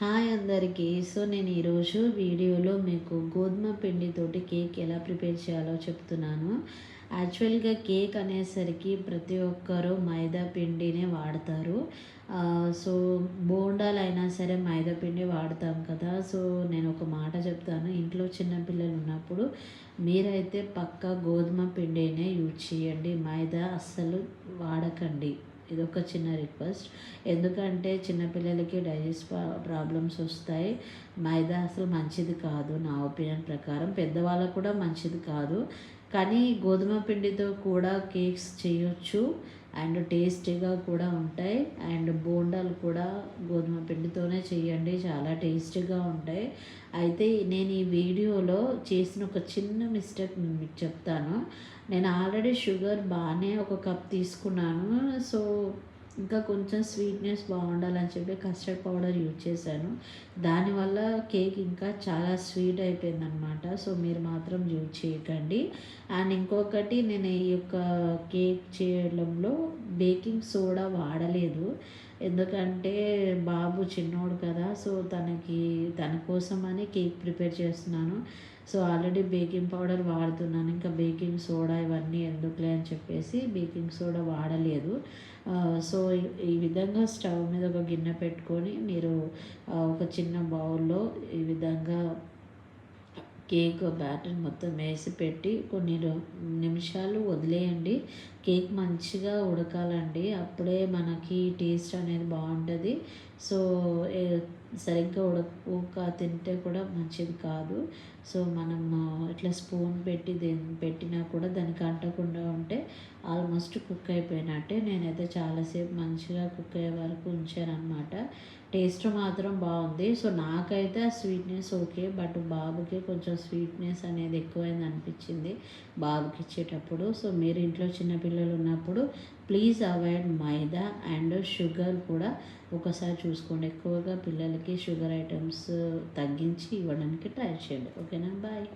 Hi అందరికీ. So నేను ఈరోజు వీడియోలో మీకు గోధుమ పిండితోటి కేక్ ఎలా ప్రిపేర్ చేయాలో చెప్తున్నాను. యాక్చువల్గా కేక్ అనేసరికి ప్రతి ఒక్కరూ మైదా పిండినే వాడతారు. సో బోండాలైనా సరే మైదా పిండి వాడతాం కదా. సో నేను ఒక మాట చెప్తాను, ఇంట్లో చిన్నపిల్లలు ఉన్నప్పుడు మీరైతే పక్కా గోధుమ పిండినే యూజ్ చేయండి, మైదా అస్సలు వాడకండి. ఇదొక చిన్న రిక్వెస్ట్. ఎందుకంటే చిన్నపిల్లలకి డైజెస్ట్ ప్రాబ్లమ్స్ వస్తాయి. మైదా అసలు మంచిది కాదు నా ఒపీనియన్ ప్రకారం. పెద్దవాళ్ళకు కూడా మంచిది కాదు. కానీ గోధుమ పిండితో కూడా కేక్స్ చేయొచ్చు అండ్ టేస్టీగా కూడా ఉంటాయి. అండ్ బోండాలు కూడా గోధుమ పిండితోనే చేయండి, చాలా టేస్టీగా ఉంటాయి. అయితే నేను ఈ వీడియోలో చేసిన ఒక చిన్న మిస్టేక్ మీకు చెప్తాను. నేను ఆల్రెడీ షుగర్ బాగానే ఒక కప్ తీసుకున్నాను. సో ఇంకా కొంచెం స్వీట్నెస్ బాగుండాలని చెప్పి కస్టర్డ్ పౌడర్ యూజ్ చేశాను. దానివల్ల కేక్ ఇంకా చాలా స్వీట్ అయిపోయిందనమాట. సో మీరు మాత్రం యూజ్ చేయకండి. అండ్ ఇంకొకటి, నేను ఈ యొక్క కేక్ చేయడంలో బేకింగ్ సోడా వాడలేదు. ఎందుకంటే బాబు చిన్నోడు కదా. సో తన కోసమని కేక్ ప్రిపేర్ చేస్తున్నాను. సో ఆల్రెడీ బేకింగ్ పౌడర్ వాడుతున్నాను, ఇంకా బేకింగ్ సోడా ఇవన్నీ ఎందుకులే అని చెప్పేసి బేకింగ్ సోడా వాడలేదు. సో ఈ విధంగా స్టవ్ మీద ఒక గిన్నె పెట్టుకొని మీరు ఒక చిన్న బౌల్లో ఈ విధంగా కేక్ బ్యాటర్ మొత్తం వేసి పెట్టి కొన్ని నిమిషాలు వదిలేయండి. కేక్ మంచిగా ఉడకాలండి, అప్పుడే మనకి టేస్ట్ అనేది బాగుంటుంది. సో సరిగ్గా ఉడక తింటే కూడా మంచిది కాదు. సో మనం ఇట్లా స్పూన్ పెట్టి పెట్టినా కూడా దానికి అంటకుండా ఉంటే ఆల్మోస్ట్ కుక్ అయిపోయినట్టే. నేనైతే చాలాసేపు మంచిగా కుక్ అయ్యే వరకు ఉంచాను అనమాట. టేస్ట్ మాత్రం బాగుంది. సో నాకైతే ఆ స్వీట్నెస్ ఓకే, బట్ బాబుకి కొంచెం స్వీట్నెస్ అనేది ఎక్కువైంది అనిపించింది బాబుకి ఇచ్చేటప్పుడు. సో మీరు ఇంట్లో చిన్నపిల్లలు ఉన్నప్పుడు please avoid maida and sugar కూడా ఒకసారి చూసుకోండి. ఎక్కువగా పిల్లలకి షుగర్ ఐటమ్స్ తగ్గించి ఇవ్వడానికి ట్రై చేయండి. ఓకేనా, బాయ్.